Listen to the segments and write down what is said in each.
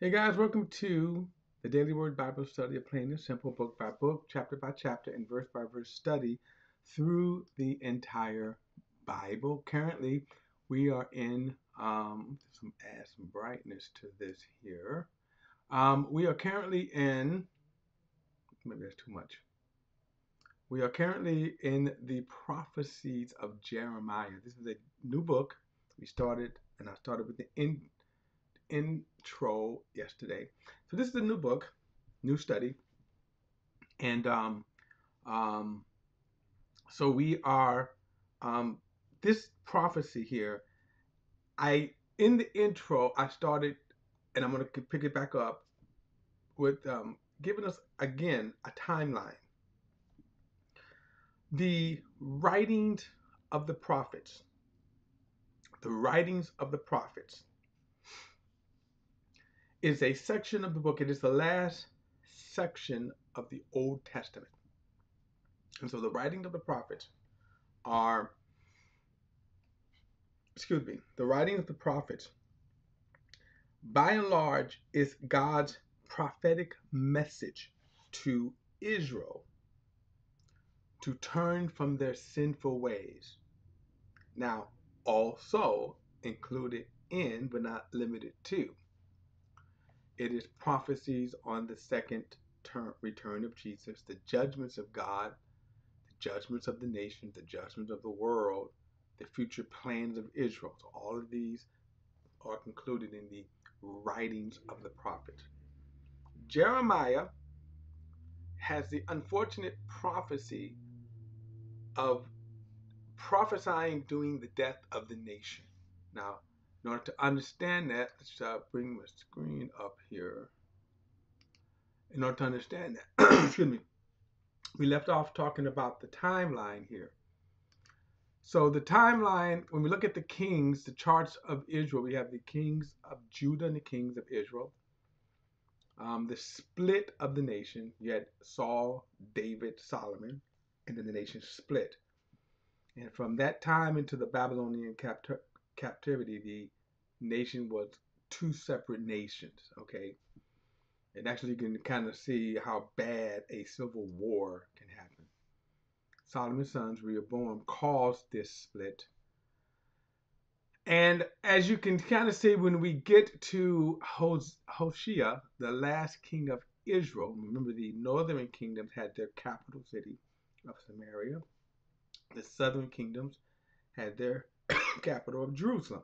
Hey guys, welcome to the Daily Word Bible Study, a plain and simple book by book, chapter by chapter, and verse by verse study through the entire Bible. Currently, we are in add some brightness to this here. We are currently in maybe that's too much. We are currently in the prophecies of Jeremiah. This is a new book. I started with the intro yesterday. So this is a new book, new study, and um, so we are um, this prophecy here. I in the intro I started, and I'm going to pick it back up with giving us again a timeline. The writings of the prophets. The writings of the prophets is a section of the book. It is the last section of the Old Testament. And so the writings of the prophets are, the writings of the prophets, by and large, is God's prophetic message to Israel to turn from their sinful ways. Now, also included in, but not limited to, it is prophecies on the second return of Jesus, the judgments of God, the judgments of the nations, the judgments of the world, the future plans of Israel. So all of these are concluded in the writings of the prophets. Jeremiah has the unfortunate prophecy of prophesying during the death of the nation. Now, in order to understand that, let's bring my screen up here. In order to understand that, excuse me, we left off talking about the timeline here. So the timeline, when we look at the kings, the charts of Israel, we have the kings of Judah and the kings of Israel. The split of the nation, you had Saul, David, Solomon, and then the nation split. And from that time into the Babylonian captivity, the nation was two separate nations, okay? And actually, you can kind of see how bad a civil war can happen. Solomon's sons, Rehoboam, caused this split. And as you can kind of see, when we get to Hoshea, the last king of Israel, remember the northern kingdoms had their capital city of Samaria. The southern kingdoms had their capital of Jerusalem.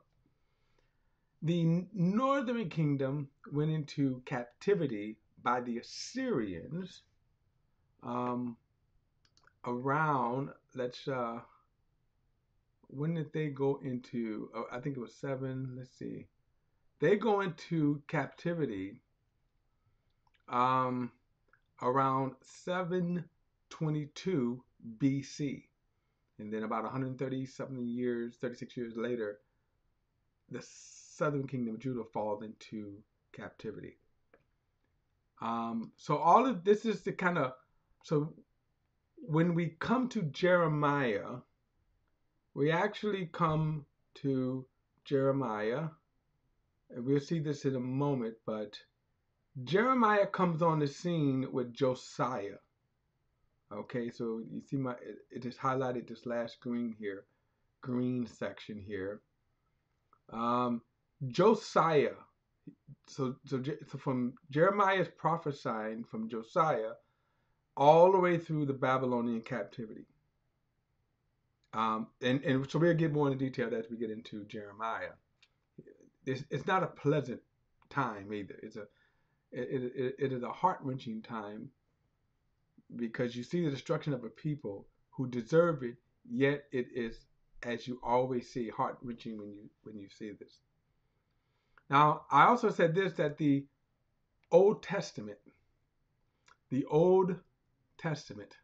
The northern kingdom went into captivity by the Assyrians around, when did they go into, I think it was 7, let's see. They go into captivity around 722 BC. And then about 130-something years, 36 years later, the southern kingdom of Judah falls into captivity. So all of this is the kind of, so when we come to Jeremiah, we actually come to Jeremiah, and we'll see this in a moment, but Jeremiah comes on the scene with Josiah. Okay, so you see it is highlighted this last green section here. Josiah. So from Jeremiah's prophesying from Josiah all the way through the Babylonian captivity. And so we'll get more into detail as we get into Jeremiah. It's not a pleasant time either. It is a heart-wrenching time, because you see the destruction of a people who deserve it, yet it is, as you always see, heart-wrenching when you see this. Now, I also said this, that the Old Testament, so the Old Testament,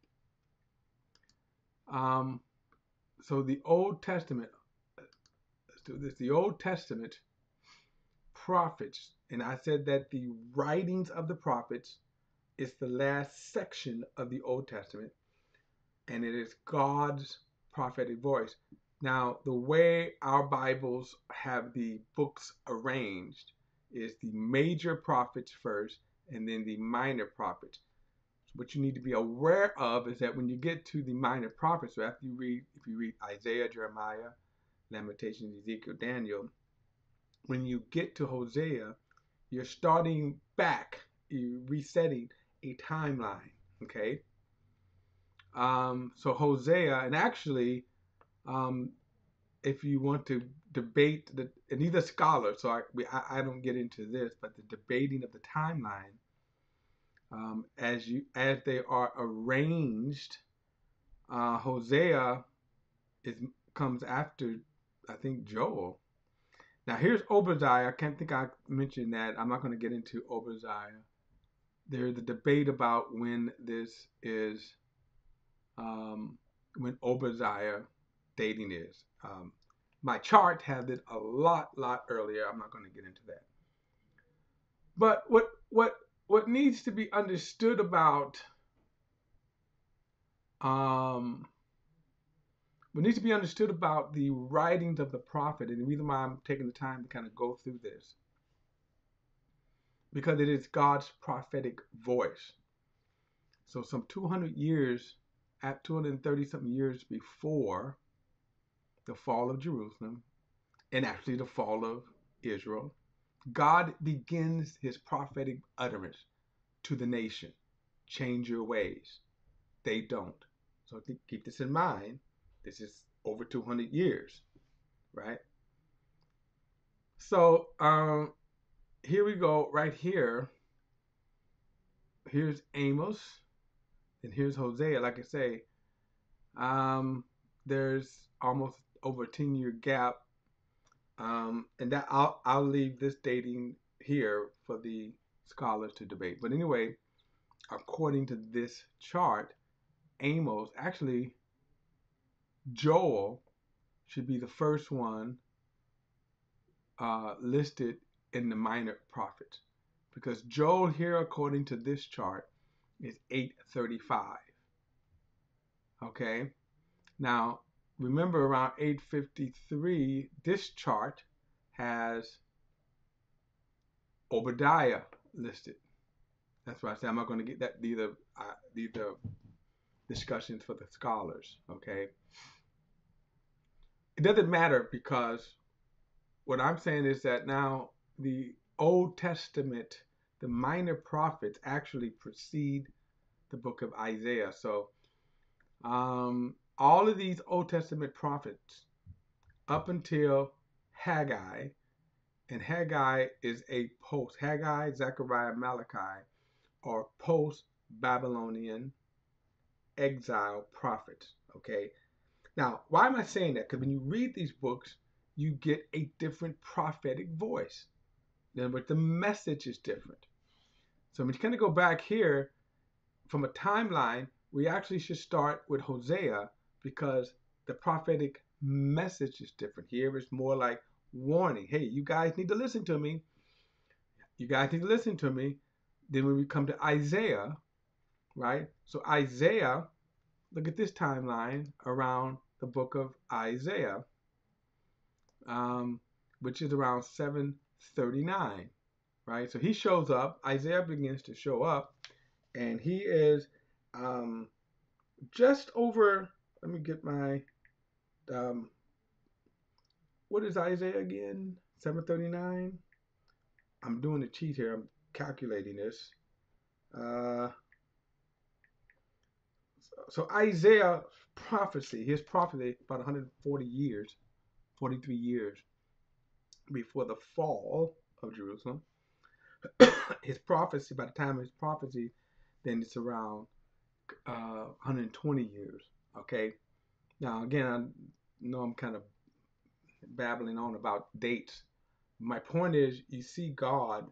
let's do this, the Old Testament prophets, and I said that the writings of the prophets is the last section of the Old Testament, and it is God's prophetic voice. Now, the way our Bibles have the books arranged is the major prophets first and then the minor prophets. So what you need to be aware of is that when you get to the minor prophets, so after you read, if you read Isaiah, Jeremiah, Lamentations, Ezekiel, Daniel, when you get to Hosea, you're starting back, you're resetting a timeline, okay? So Hosea, and actually, um, if you want to debate and these are scholars, so I don't get into this, but the debating of the timeline, as they are arranged, Hosea is comes after, I think, Joel. Now here's Obadiah. I can't think I mentioned that. I'm not going to get into Obadiah. There's a debate about when this is, when Obadiah dating is. My chart has it a lot earlier. I'm not going to get into that. But what needs to be understood about um, what needs to be understood about the writings of the prophet, and the reason why I'm taking the time to kind of go through this, because it is God's prophetic voice. So some 200 years, at 230 something years before the fall of Jerusalem, and actually the fall of Israel, God begins his prophetic utterance to the nation. Change your ways. They don't. So keep this in mind. This is over 200 years, right? So here we go, right here. Here's Amos, and here's Hosea. Like I say, there's almost over a 10-year gap, and that I'll leave this dating here for the scholars to debate. But anyway, according to this chart, Amos, actually Joel, should be the first one listed in the minor prophets, because Joel here, according to this chart, is 835. Okay, now remember, around 853, this chart has Obadiah listed. That's why I say I'm not going to get that. These are discussions for the scholars. Okay, it doesn't matter, because what I'm saying is that now the Old Testament, the minor prophets actually precede the book of Isaiah. So all of these Old Testament prophets up until Haggai, and Haggai is a post, Haggai, Zechariah, Malachi are post-Babylonian exile prophets, okay? Now, why am I saying that? Because when you read these books, you get a different prophetic voice. But the message is different. So when you kind of go back here from a timeline, we actually should start with Hosea, because the prophetic message is different. Here it's more like warning. Hey, you guys need to listen to me. You guys need to listen to me. Then when we come to Isaiah, right? So Isaiah, look at this timeline around the book of Isaiah, which is around 739, right? So he shows up, Isaiah begins to show up, and he is just over, let me get my, what is Isaiah again? 739? I'm doing the cheat here, I'm calculating this. So Isaiah's prophecy, his prophecy, about 140 years, 43 years before the fall of Jerusalem. His prophecy, by the time of his prophecy, then it's around 120 years. Okay. Now, again, I know I'm kind of babbling on about dates. My point is, you see God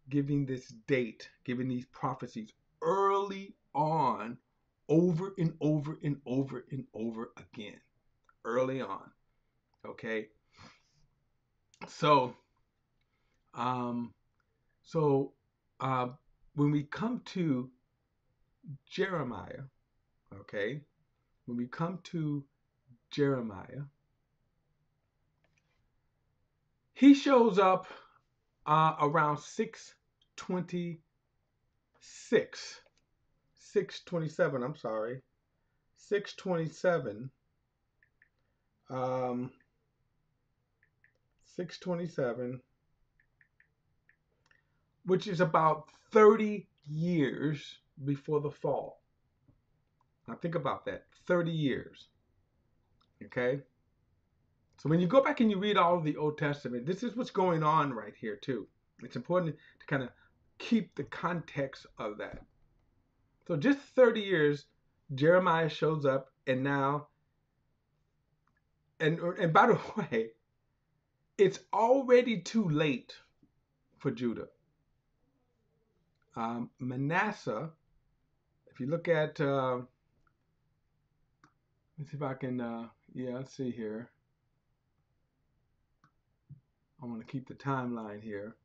giving this date, giving these prophecies early on, over and over and over and over again, early on. Okay. So, um, so when we come to Jeremiah, okay, when we come to Jeremiah, he shows up around 626, 627. I'm sorry, 627. 627, which is about 30 years before the fall. Now think about that, 30 years. Okay? So when you go back and you read all of the Old Testament, this is what's going on right here too. It's important to kind of keep the context of that. So just 30 years, Jeremiah shows up, and now, and by the way, it's already too late for Judah. Manasseh, if you look at, let's see if I can, yeah, let's see here. I want to keep the timeline here.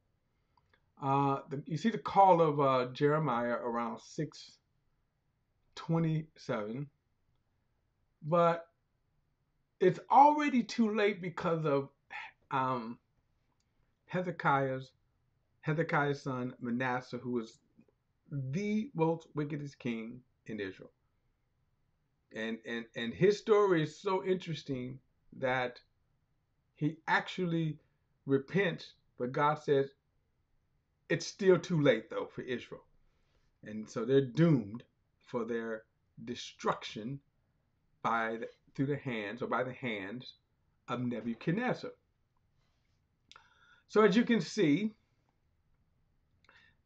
You see the call of Jeremiah around 627, but it's already too late because of um, Hezekiah's son Manasseh, who was the most wickedest king in Israel. And his story is so interesting that he actually repents, but God says it's still too late though for Israel. And so they're doomed for their destruction through the hands of Nebuchadnezzar. So as you can see,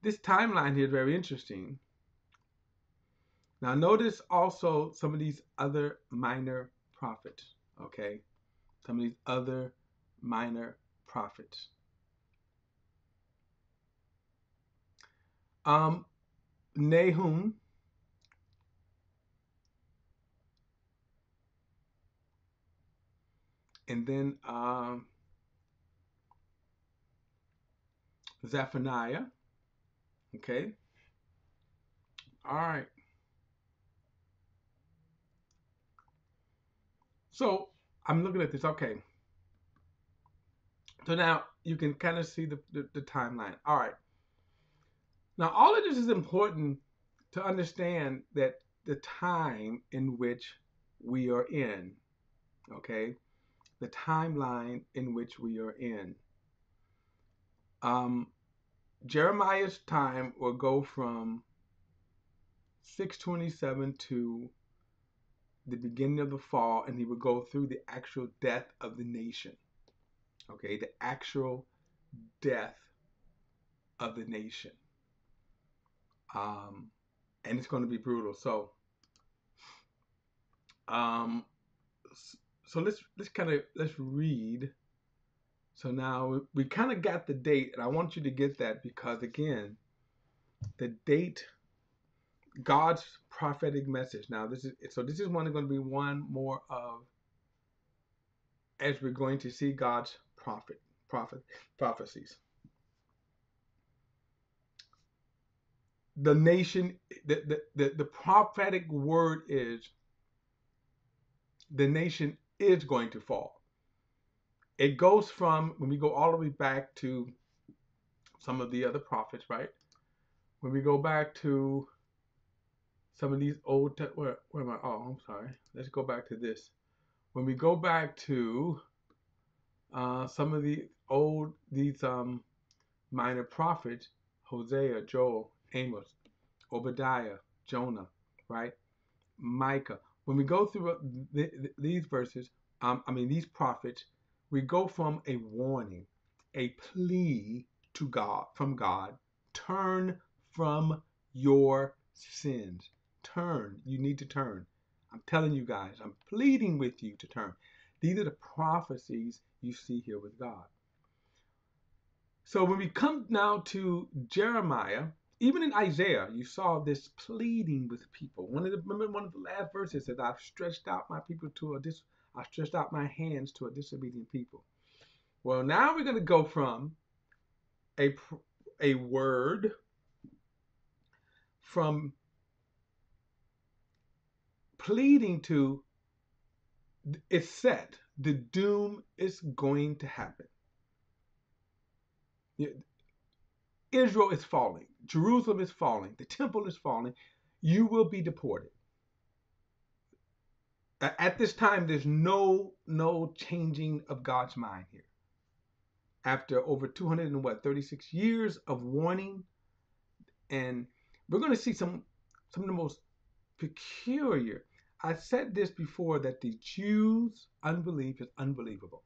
this timeline here is very interesting. Now notice also some of these other minor prophets, okay? Some of these other minor prophets. Nahum, and then Zephaniah, okay? All right. So I'm looking at this, okay. So now you can kind of see the timeline. All right. Now all of this is important to understand that the time in which we are in, okay? The timeline in which we are in. Jeremiah's time will go from 627 to the beginning of the fall, and he would go through the actual death of the nation. Okay, the actual death of the nation. And it's going to be brutal. So, let's read. So now we kind of got the date, and I want you to get that because again, the date, God's prophetic message. Now this is going to be one more of, as we're going to see God's prophecies. The nation, the prophetic word is the nation is going to fall. It goes from, when we go all the way back to some of the other prophets, right? When we go back to some of these old, where am I? Oh, I'm sorry. Let's go back to this. When we go back to some of these minor prophets, Hosea, Joel, Amos, Obadiah, Jonah, right? Micah. When we go through these verses, these prophets, we go from a warning, a plea to God, from God, turn from your sins. Turn. You need to turn. I'm telling you guys, I'm pleading with you to turn. These are the prophecies you see here with God. So when we come now to Jeremiah, even in Isaiah, you saw this pleading with people. Remember one of the last verses says, I've stretched out my hands to a disobedient people. Well, now we're going to go from a word from pleading to, it's set. The doom is going to happen. Israel is falling, Jerusalem is falling, the temple is falling, you will be deported. At this time, there's no changing of God's mind here. After over 236 years of warning, and we're going to see some of the most peculiar. I said this before that the Jews' unbelief is unbelievable.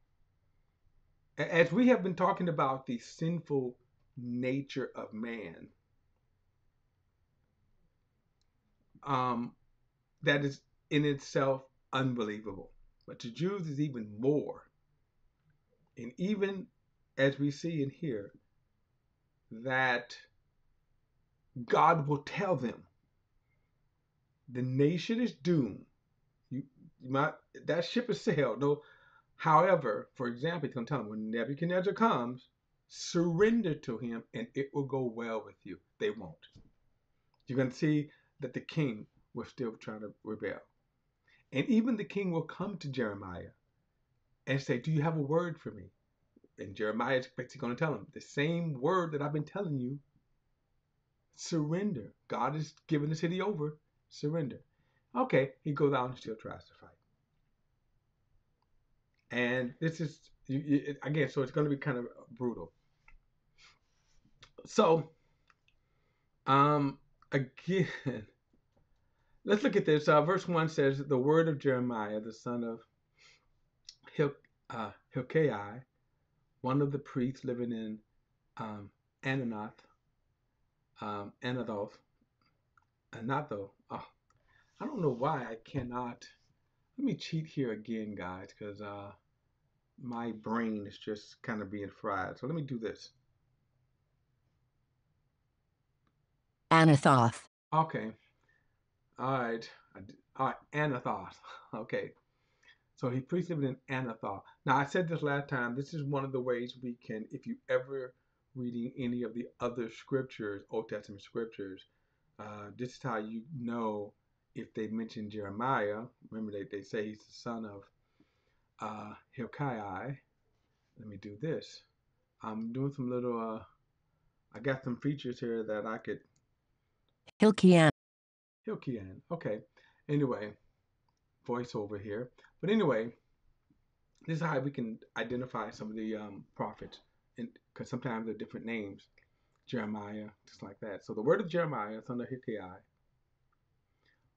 As we have been talking about the sinful nature of man, that is in itself unbelievable. But to Jews is even more. And even as we see and hear, that God will tell them the nation is doomed. That ship has sailed. No, however, for example, he's going to tell them when Nebuchadnezzar comes, surrender to him and it will go well with you. They won't. You're going to see that the king will still try to rebel. And even the king will come to Jeremiah and say, do you have a word for me? And Jeremiah is basically going to tell him the same word that I've been telling you. Surrender. God is giving the city over. Surrender. Okay, he goes out and still tries to fight. And this is, again, so it's going to be kind of brutal. So, again, let's look at this. Verse 1 says, the word of Jeremiah, the son of Hilkiah, one of the priests living in Anathoth. Oh, I don't know why I cannot. Let me cheat here again, guys, because my brain is just kind of being fried. So let me do this. Anathoth. Okay. All right. Anathoth. Okay. So he preached living in Anathoth. Now, I said this last time. This is one of the ways we can, if you ever reading any of the other scriptures, Old Testament scriptures, this is how you know if they mention Jeremiah. Remember, they say he's the son of Hilkiah. Let me do this. I'm doing some little, I got some features here that I could. Hilkiah. Okay. Anyway, voiceover here. But anyway, this is how we can identify some of the prophets, because sometimes they're different names. Jeremiah, just like that. So the word of Jeremiah, son of Hilkiah,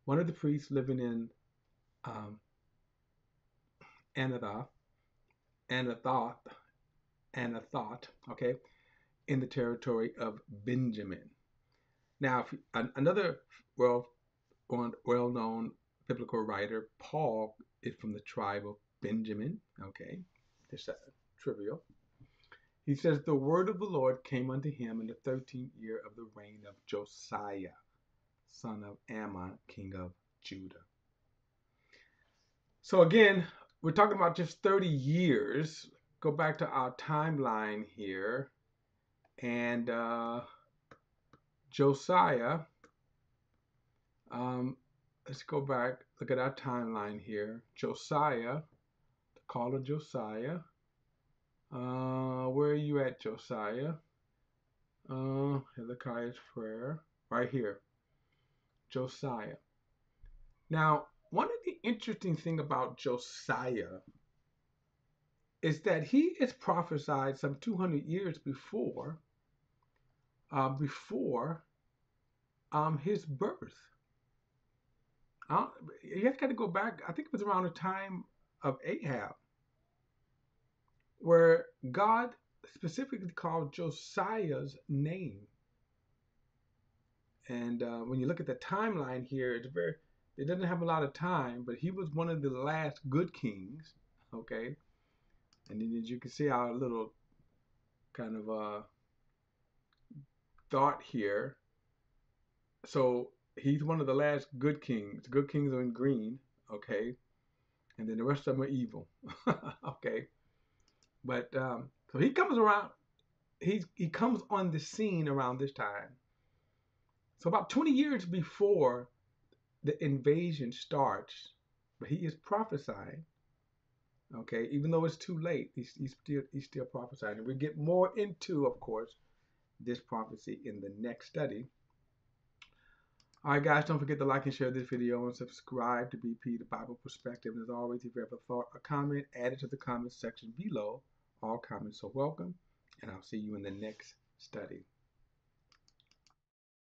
one of the priests living in Anathoth, okay, in the territory of Benjamin. Now, another well-known biblical writer, Paul, is from the tribe of Benjamin. Okay, just trivial. He says, the word of the Lord came unto him in the 13th year of the reign of Josiah, son of Ammon, king of Judah. So again, we're talking about just 30 years. Go back to our timeline here. And Josiah, let's go back, look at our timeline here. Josiah, the call of Josiah. Where are you at, Josiah? Hezekiah's prayer, right here. Josiah. Now, one of the interesting things about Josiah is that he is prophesied some 200 years before his birth. You have got to go back. I think it was around the time of Ahab, where God specifically called Josiah's name. And when you look at the timeline here, it doesn't have a lot of time, but he was one of the last good kings. Okay, and then as you can see our little kind of thought here. So he's one of the last good kings. The good kings are in green, okay, and then the rest of them are evil, okay. But so he comes around. He comes on the scene around this time. So about 20 years before the invasion starts, but he is prophesying. Okay, even though it's too late, he's still prophesying, and we get more into, of course, this prophecy in the next study. All right, guys, don't forget to like and share this video and subscribe to BP, the Bible Perspective. And as always, if you have a thought or comment, add it to the comments section below. All comments are welcome, and I'll see you in the next study.